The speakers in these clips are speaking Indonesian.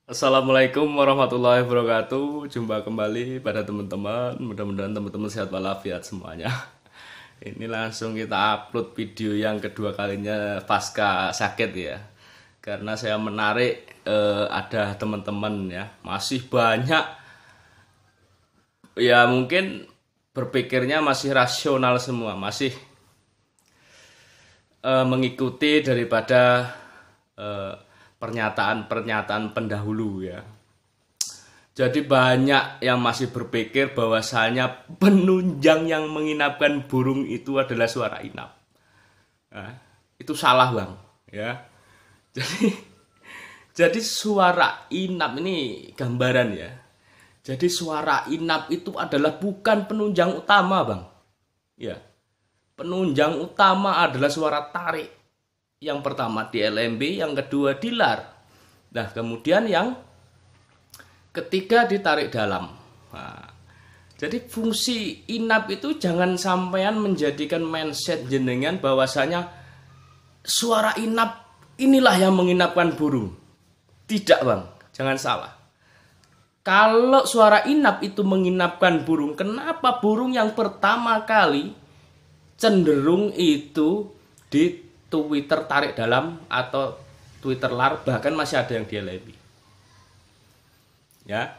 Assalamualaikum warahmatullahi wabarakatuh. Jumpa kembali pada teman-teman. Mudah-mudahan teman-teman sehat walafiat semuanya. Ini langsung kita upload video yang kedua kalinya pasca sakit ya. Karena saya menarik ada teman-teman ya, masih banyak ya mungkin berpikirnya masih rasional semua, masih mengikuti daripada pernyataan-pernyataan pendahulu ya. Jadi banyak yang masih berpikir bahwasanya penunjang yang menginapkan burung itu adalah suara inap. Nah, itu salah bang, ya. Jadi, jadi suara inap ini gambaran ya. Jadi suara inap itu adalah bukan penunjang utama bang, ya. Penunjang utama adalah suara tarik. Yang pertama di LMB, yang kedua di lar. Nah, kemudian yang ketiga ditarik dalam. Nah, jadi fungsi inap itu jangan sampean menjadikan mindset jenengan bahwasanya suara inap inilah yang menginapkan burung. Tidak bang, jangan salah. Kalau suara inap itu menginapkan burung, kenapa burung yang pertama kali cenderung itu di Twitter tarik dalam atau Twitter lar, bahkan masih ada yang dia lebih. Ya,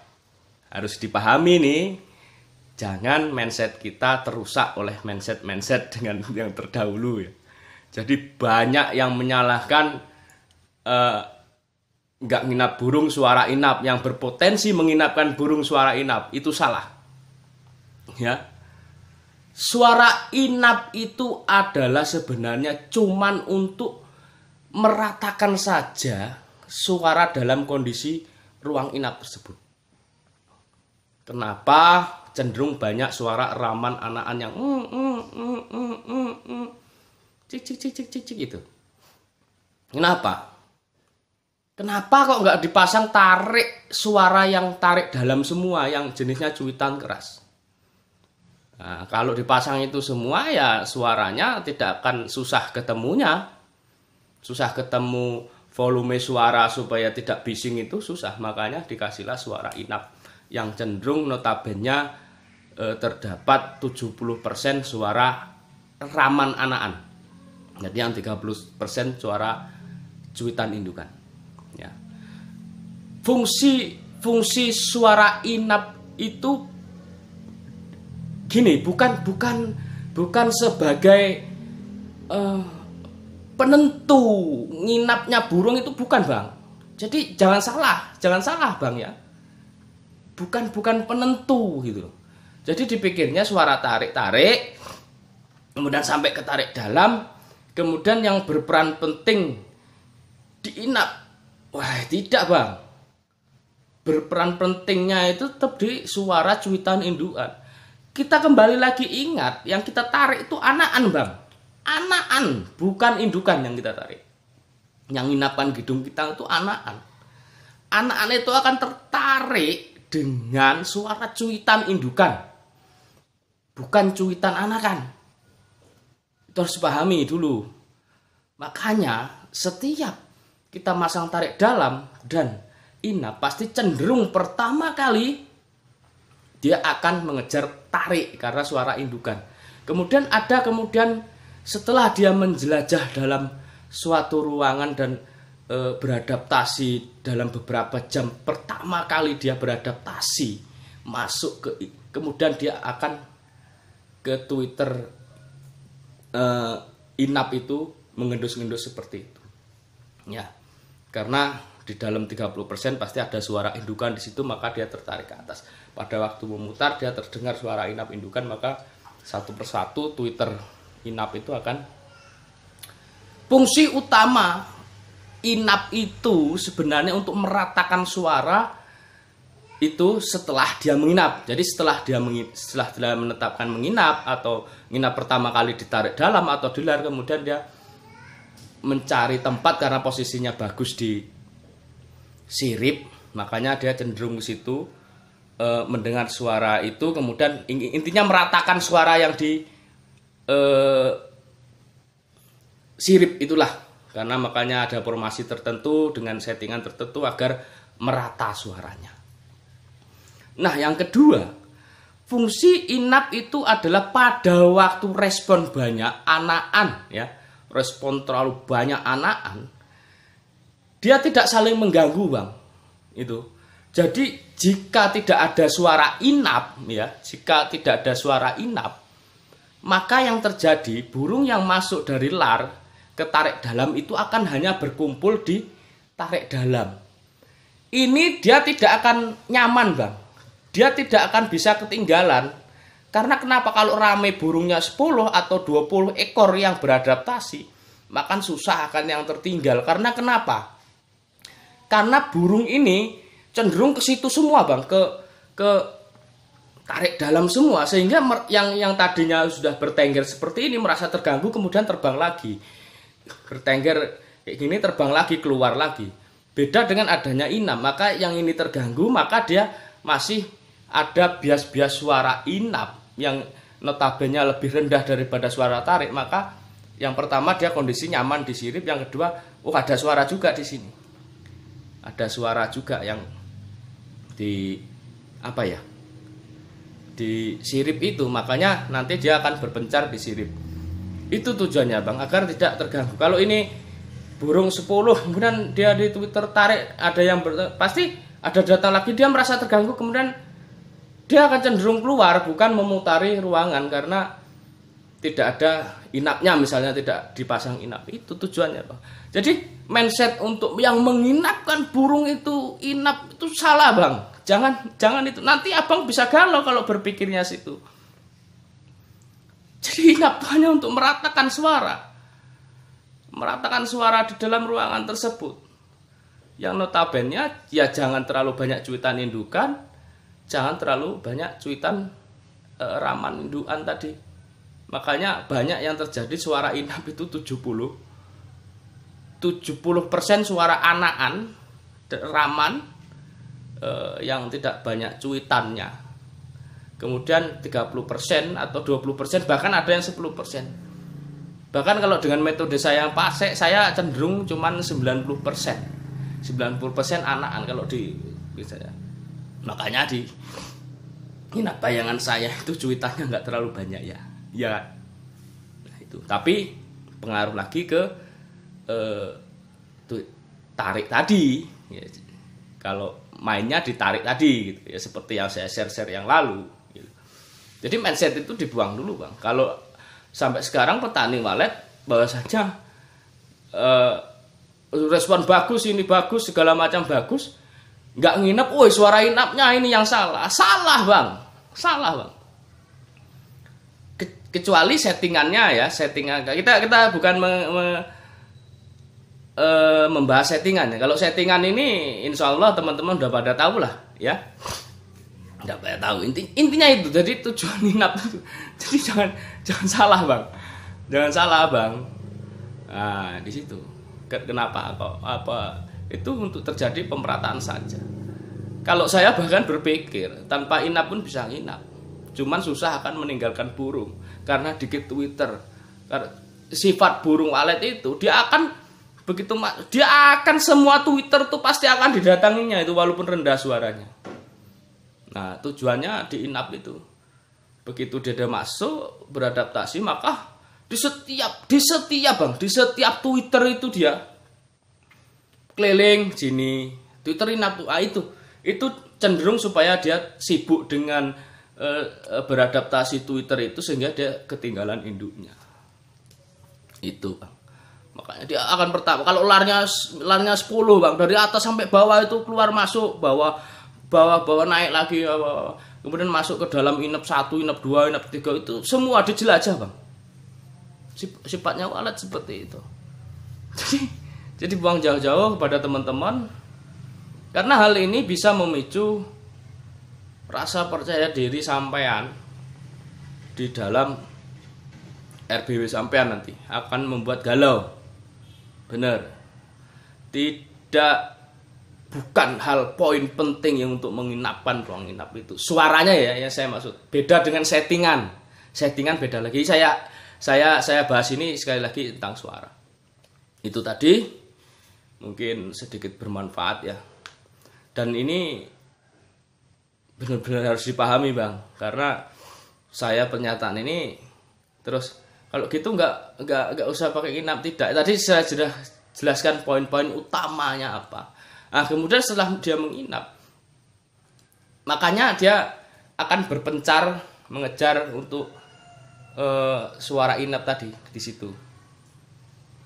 harus dipahami nih, jangan mindset kita terusak oleh mindset dengan yang terdahulu ya. Jadi banyak yang menyalahkan nggak nginap burung suara inap, yang berpotensi menginapkan burung suara inap, itu salah. Ya. Suara inap itu adalah sebenarnya cuman untuk meratakan saja suara dalam kondisi ruang inap tersebut. Kenapa cenderung banyak suara raman anakan yang cik cik cik cik cik cik gitu. Kenapa? Kenapa kok nggak dipasang tarik suara yang tarik dalam semua yang jenisnya cuitan keras? Nah, kalau dipasang itu semua ya suaranya tidak akan susah ketemunya. Susah ketemu volume suara supaya tidak bising itu susah. Makanya dikasihlah suara inap yang cenderung notabene terdapat 70% suara raman anakan. Jadi yang 30% suara cuitan indukan. Ya. Fungsi suara inap itu gini, bukan sebagai penentu nginapnya burung, itu bukan bang. Jadi jangan salah bang ya. Bukan penentu gitu. Jadi dipikirnya suara tarik, kemudian sampai ke tarik dalam, kemudian yang berperan penting di inap. Wah, tidak bang. Berperan pentingnya itu tetap di suara cuitan indukan. Kita kembali lagi ingat, yang kita tarik itu anakan bang. Anakan, bukan indukan yang kita tarik. Yang inapkan hidung kita itu anakan. Anakan itu akan tertarik dengan suara cuitan indukan, bukan cuitan anakan. Itu harus dipahami dulu. Makanya setiap kita masang tarik dalam dan inap, pasti cenderung pertama kali dia akan mengejar tarik karena suara indukan. Kemudian setelah dia menjelajah dalam suatu ruangan dan beradaptasi dalam beberapa jam, pertama kali dia beradaptasi masuk ke, kemudian dia akan ke Twitter inap itu mengendus-ngendus seperti itu. Ya. Karena di dalam 30% pasti ada suara indukan di situ, maka dia tertarik ke atas. Pada waktu memutar dia terdengar suara inap indukan, maka satu persatu Twitter inap itu akan. Fungsi utama inap itu sebenarnya untuk meratakan suara itu setelah dia menginap. Jadi setelah dia menetapkan menginap atau nginap pertama kali ditarik dalam atau di lar, kemudian dia mencari tempat karena posisinya bagus di sirip, makanya dia cenderung ke situ mendengar suara itu, kemudian intinya meratakan suara yang di sirip itulah. Karena makanya ada formasi tertentu dengan settingan tertentu agar merata suaranya. Nah, yang kedua, fungsi inap itu adalah pada waktu respon banyak anakan, ya, respon terlalu banyak anakan, dia tidak saling mengganggu, Bang. Itu. Jadi jika tidak ada suara inap, ya, jika tidak ada suara inap, maka yang terjadi burung yang masuk dari lar ke tarik dalam itu akan hanya berkumpul di tarik dalam. Ini dia tidak akan nyaman, Bang. Dia tidak akan bisa ketinggalan. Karena kenapa? Kalau rame burungnya 10 atau 20 ekor yang beradaptasi, maka susah akan yang tertinggal. Karena kenapa? Karena burung ini cenderung ke situ semua, Bang, ke tarik dalam semua, sehingga yang tadinya sudah bertengger seperti ini merasa terganggu, kemudian terbang lagi, bertengger kayak gini, terbang lagi, keluar lagi. Beda dengan adanya inap, maka yang ini terganggu, maka dia masih ada bias-bias suara inap yang notabene lebih rendah daripada suara tarik. Maka yang pertama dia kondisi nyaman di sirip, yang kedua, ada suara juga di sini, ada suara juga yang di di sirip itu, makanya nanti dia akan berpencar di sirip. Itu tujuannya, Bang, agar tidak terganggu. Kalau ini burung 10 kemudian dia di Twitter tarik, ada yang pasti ada datang lagi, dia merasa terganggu, kemudian dia akan cenderung keluar, bukan memutari ruangan karena tidak ada inapnya, misalnya tidak dipasang inap. Itu tujuannya, Bang. Jadi mindset untuk yang menginapkan burung itu inap itu salah, Bang. Jangan itu. Nanti Abang bisa galau kalau berpikirnya situ. Jadi inap hanya untuk meratakan suara. Meratakan suara di dalam ruangan tersebut. Yang notabene ya jangan terlalu banyak cuitan indukan, jangan terlalu banyak cuitan raman indukan tadi. Makanya banyak yang terjadi suara inap itu 70% suara anakan raman yang tidak banyak cuitannya. Kemudian 30% atau 20%, bahkan ada yang 10%. Bahkan kalau dengan metode saya yang pasek, saya cenderung cuman 90%. 90% anakan kalau di saya. Makanya di inap bayangan saya itu cuitannya nggak terlalu banyak ya. Ya, nah itu. Tapi pengaruh lagi ke tarik tadi. Ya, kalau mainnya ditarik tadi, gitu ya, seperti yang saya share yang lalu. Gitu. Jadi mindset itu dibuang dulu, Bang. Kalau sampai sekarang petani walet bahwasanya respon bagus, ini bagus, segala macam bagus, nggak nginep, woi suara inapnya ini yang salah, Bang, salah, Bang. Kecuali settingannya ya, settingan kita bukan membahas settingan ya. Kalau settingan ini insya Allah teman-teman udah pada tahu lah ya, udah pada tahu intinya itu. Jadi tujuan inap itu, jadi jangan salah, Bang, jangan salah, Bang. Nah di situ kenapa kok itu untuk terjadi pemerataan saja. Kalau saya bahkan berpikir tanpa inap pun bisa nginap, cuman susah akan meninggalkan burung karena dikit Twitter. Karena sifat burung walet itu dia akan semua Twitter tuh pasti akan didatanginya itu walaupun rendah suaranya. Nah tujuannya di inap itu, begitu dia masuk beradaptasi, maka di setiap Twitter itu dia keliling sini Twitter inap tuh. Itu cenderung supaya dia sibuk dengan beradaptasi Twitter itu sehingga dia ketinggalan induknya. Itu, Bang. Makanya dia akan pertama kalau larnya 10, Bang, dari atas sampai bawah itu keluar masuk, bawah naik lagi, kemudian masuk ke dalam inap 1, inap 2, inap 3 itu semua dijelajah, Bang. Sifatnya walet seperti itu. Jadi buang jauh-jauh kepada teman-teman, karena hal ini bisa memicu rasa percaya diri sampean di dalam RBW sampean, nanti akan membuat galau. Benar. Bukan hal poin penting yang untuk menginapkan ruang inap itu. Suaranya ya yang saya maksud. Beda dengan settingan. Settingan beda lagi. Saya bahas ini sekali lagi tentang suara. Itu tadi mungkin sedikit bermanfaat ya. Dan ini benar-benar harus dipahami Bang, karena saya pernyataan ini terus kalau gitu nggak usah pakai nginap, tidak. Tadi saya sudah jelaskan poin-poin utamanya apa. Nah, kemudian setelah dia menginap, makanya dia akan berpencar mengejar untuk suara inap tadi di situ.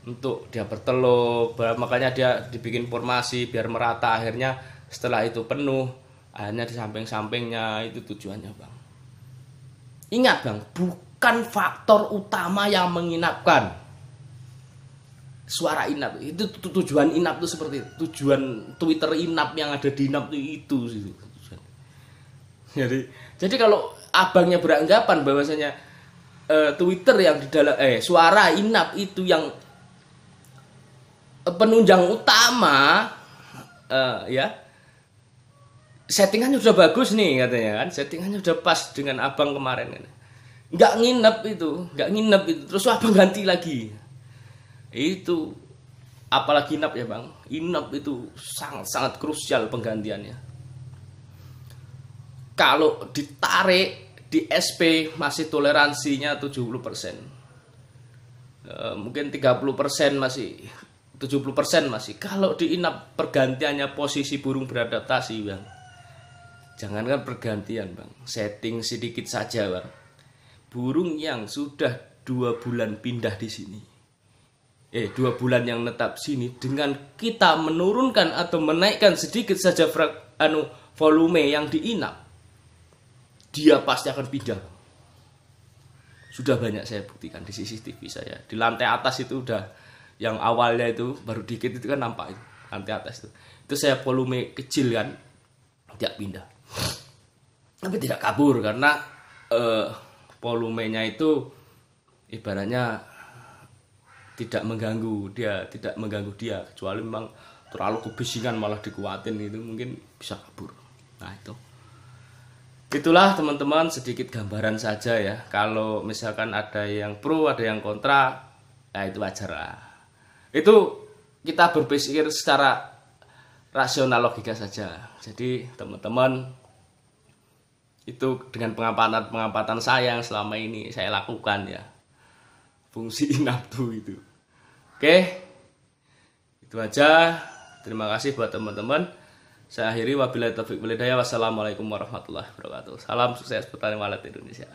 Untuk dia bertelur, makanya dia dibikin formasi biar merata. Akhirnya setelah itu penuh, akhirnya di samping-sampingnya itu tujuannya Bang. Ingat Bang, bukan faktor utama yang menginapkan. Suara inap itu tujuan inap itu seperti itu. Tujuan Twitter inap yang ada di inap itu. Jadi kalau abangnya beranggapan bahwasanya Twitter yang di dalam suara inap itu yang penunjang utama, ya settingannya udah bagus nih katanya kan, settingannya udah pas dengan abang kemarin kan, nggak nginep itu, terus abang ganti lagi itu, apalagi inap ya Bang, inap itu sangat krusial penggantiannya. Kalau ditarik di SP masih toleransinya 70%, mungkin 30% masih, 70% masih. Kalau di inap pergantiannya posisi burung beradaptasi Bang, jangankan pergantian Bang, setting sedikit saja Bang, burung yang sudah 2 bulan pindah di sini, 2 bulan yang netap sini, dengan kita menurunkan atau menaikkan sedikit saja volume yang diinap, dia pasti akan pindah. Sudah banyak saya buktikan di CCTV saya. Di lantai atas itu udah, yang awalnya itu baru dikit itu kan nampak itu, lantai atas itu. Itu saya volume kecil kan, tidak pindah. Tapi tidak kabur karena volumenya itu ibaratnya tidak mengganggu dia, kecuali memang terlalu kebisingan malah dikuatin, itu mungkin bisa kabur. Nah itu. Itulah teman-teman sedikit gambaran saja ya. Kalau misalkan ada yang pro, ada yang kontra, nah itu wajar lah. Itu kita berpikir secara rasional, logika saja. Jadi teman-teman, itu dengan pengamatan saya yang selama ini saya lakukan ya, fungsi inaptu itu. Oke, itu aja. Terima kasih buat teman-teman. Saya akhiri, wabillahi taufiq wal hidayah. Wassalamualaikum warahmatullahi wabarakatuh. Salam sukses petani walet Indonesia.